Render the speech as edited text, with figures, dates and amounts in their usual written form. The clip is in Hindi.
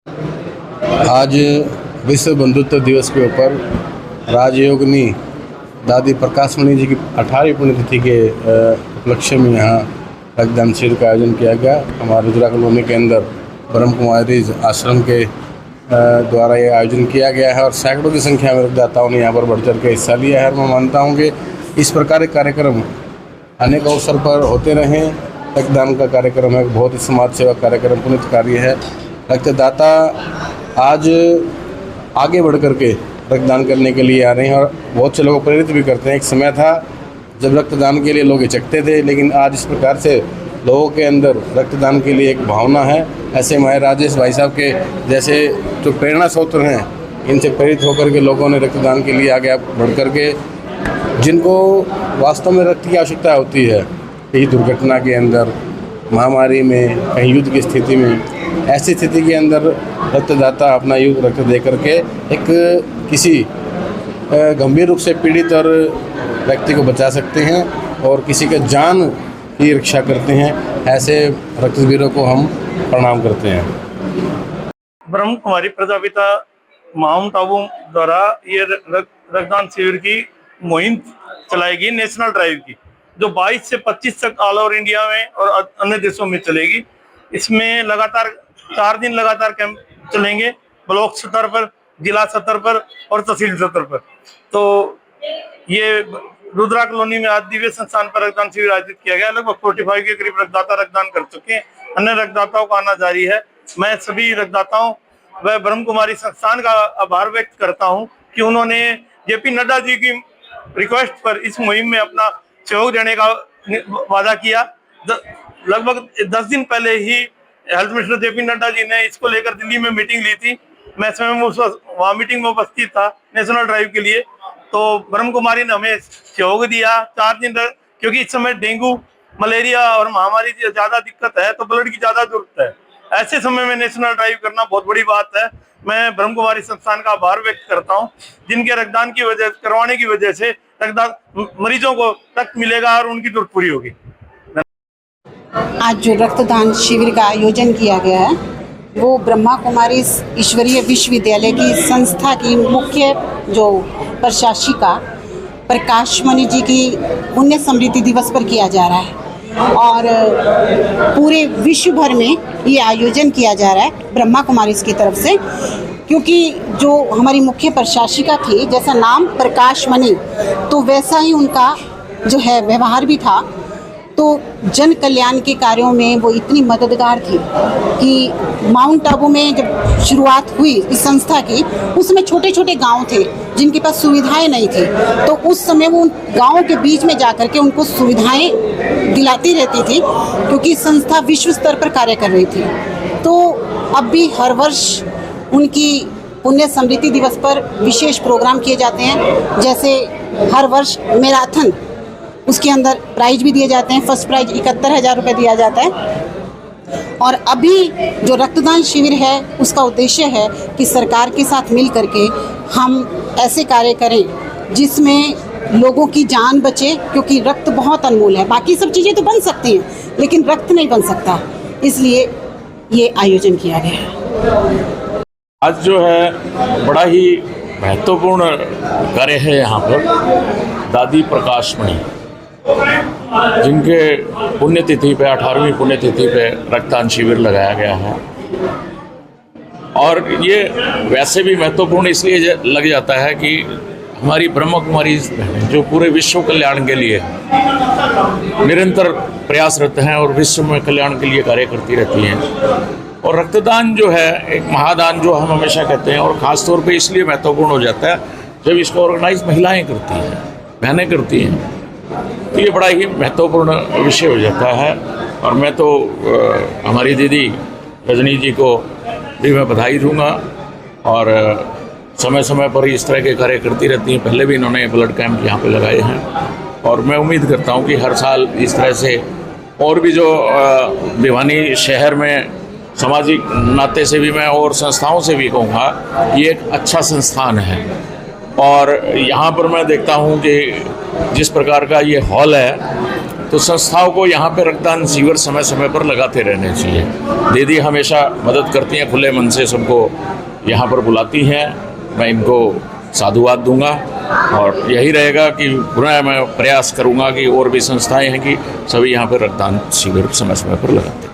आज विश्व बंधुत्व दिवस के ऊपर राजयोगिनी दादी प्रकाशमणि जी की 18वीं पुण्यतिथि के उपलक्ष्य में यहाँ रक्तदान शिविर का आयोजन किया गया। हमारे रुद्रा कॉलोनी के अंदर ब्रह्म कुमारी आश्रम के द्वारा ये आयोजन किया गया है और सैकड़ों की संख्या में रक्तदाताओं ने यहाँ पर बढ़ चढ़ के हिस्सा लिया है। और मैं मानता हूँ कि इस प्रकार के कार्यक्रम अनेक अवसर पर होते रहें। रक्तदान का कार्यक्रम है, बहुत ही समाज सेवा कार्यक्रम, पुण्य कार्य है। रक्तदाता आज आगे बढ़ कर के रक्तदान करने के लिए आ रहे हैं और बहुत से लोगों को प्रेरित भी करते हैं। एक समय था जब रक्तदान के लिए लोग हिचकते थे, लेकिन आज इस प्रकार से लोगों के अंदर रक्तदान के लिए एक भावना है। ऐसे हमारे राजेश भाई साहब के जैसे जो प्रेरणा स्रोत हैं, इनसे प्रेरित होकर के लोगों ने रक्तदान के लिए आगे बढ़ कर के, जिनको वास्तव में रक्त की आवश्यकता होती है, कहीं दुर्घटना के अंदर, महामारी में, कहीं युद्ध की स्थिति में, ऐसी स्थिति के अंदर रक्तदाता अपना रक्त दे करके एक किसी गंभीर रूप से पीड़ित और व्यक्ति को बचा सकते हैं और किसी के जान की रक्षा करते हैं। ऐसे रक्तवीरों को हम प्रणाम करते हैं। ब्रह्म कुमारी प्रजापिता माउंट आबू द्वारा ये रक्तदान शिविर की मुहिम चलाएगी, नेशनल ड्राइव की, जो 22 से 25 तक ऑल ओवर इंडिया में और अन्य देशों में चलेगी। इसमें लगातार 4 दिन लगातार कैंप चलेंगे, ब्लॉक स्तर पर, जिला स्तर पर और तहसील स्तर पर। तो ये रुद्रा कॉलोनी में आज दिव्य संस्थान पर रक्तदान शिविर आयोजित किया गया। लगभग 45 के करीब रक्तदाता रक्तदान कर चुके हैं। अन्य रक्तदाताओं का आना जारी है। मैं सभी रक्तदाताओं व ब्रह्म कुमारी संस्थान का आभार व्यक्त करता हूं कि उन्होंने जेपी नड्डा जी की रिक्वेस्ट पर इस मुहिम में अपना सहयोग देने का वादा किया। लगभग 10 दिन पहले ही health minister JP Nadda ji ने इसको लेकर दिल्ली में मीटिंग ली थी। मैं स्वयं वहाँ मीटिंग में उपस्थित था नेशनल ड्राइव के लिए। तो ब्रह्म कुमारी ने हमें सहयोग दिया 4 दिन, क्योंकि इस समय डेंगू, मलेरिया और महामारी की ज्यादा दिक्कत है, तो ब्लड की ज्यादा जरूरत है। ऐसे समय में नेशनल ड्राइव करना बहुत बड़ी बात है। मैं ब्रह्म कुमारी संस्थान का आभार व्यक्त करता हूं, जिनके रक्तदान की वजह करवाने की वजह से रक्तदान मरीजों को रक्त मिलेगा और उनकी जरूरत पूरी होगी। आज जो रक्तदान शिविर का आयोजन किया गया है वो ब्रह्मा कुमारी ईश्वरीय विश्वविद्यालय की संस्था की मुख्य जो प्रशासिका प्रकाशमणि जी की पुण्य स्मृति दिवस पर किया जा रहा है और पूरे विश्व भर में ये आयोजन किया जा रहा है ब्रह्मा कुमारी की तरफ से। क्योंकि जो हमारी मुख्य प्रशासिका थी, जैसा नाम प्रकाशमणि, तो वैसा ही उनका जो है व्यवहार भी था। तो जन कल्याण के कार्यों में वो इतनी मददगार थी कि माउंट आबू में जब शुरुआत हुई इस संस्था की, उसमें छोटे छोटे गांव थे जिनके पास सुविधाएं नहीं थी। तो उस समय वो उन गाँव के बीच में जाकर के उनको सुविधाएं दिलाती रहती थी, क्योंकि संस्था विश्व स्तर पर कार्य कर रही थी। तो अब भी हर वर्ष उनकी पुण्य स्मृति दिवस पर विशेष प्रोग्राम किए जाते हैं। जैसे हर वर्ष मैराथन, उसके अंदर प्राइज भी दिए जाते हैं। फर्स्ट प्राइज 71,000 रुपये दिया जाता है। और अभी जो रक्तदान शिविर है उसका उद्देश्य है कि सरकार के साथ मिल करके हम ऐसे कार्य करें जिसमें लोगों की जान बचे, क्योंकि रक्त बहुत अनमोल है। बाकी सब चीज़ें तो बन सकती हैं, लेकिन रक्त नहीं बन सकता, इसलिए ये आयोजन किया गया है। आज जो है बड़ा ही महत्वपूर्ण कार्य है यहाँ पर। दादी प्रकाशमणि, जिनके पुण्यतिथि पे 18वीं पुण्यतिथि पे रक्तदान शिविर लगाया गया है। और ये वैसे भी महत्वपूर्ण इसलिए लग जाता है कि हमारी ब्रह्म कुमारी जो पूरे विश्व कल्याण के लिए निरंतर प्रयासरत हैं और विश्व में कल्याण के लिए कार्य करती रहती हैं। और रक्तदान जो है एक महादान, जो हम हमेशा कहते हैं, और ख़ास तौर पे इसलिए महत्वपूर्ण हो जाता है जब इसको ऑर्गेनाइज महिलाएं करती हैं, बहनें करती हैं। तो ये बड़ा ही महत्वपूर्ण विषय हो जाता है। और मैं तो हमारी दीदी रजनी जी को भी मैं बधाई दूंगा, और समय समय पर इस तरह के कार्य करती रहती हैं। पहले भी इन्होंने ब्लड कैंप यहाँ पे लगाए हैं और मैं उम्मीद करता हूँ कि हर साल इस तरह से और भी जो भिवानी शहर में सामाजिक नाते से भी मैं और संस्थाओं से भी कहूँगा, ये एक अच्छा संस्थान है। और यहाँ पर मैं देखता हूँ कि जिस प्रकार का ये हॉल है, तो संस्थाओं को यहाँ पे रक्तदान शिविर समय समय पर लगाते रहने चाहिए। दीदी हमेशा मदद करती हैं, खुले मन से सबको यहाँ पर बुलाती हैं। मैं इनको साधुवाद दूंगा और यही रहेगा कि पुनः मैं प्रयास करूंगा कि और भी संस्थाएं हैं कि सभी यहाँ पर रक्तदान शिविर समय समय पर लगाते हैं।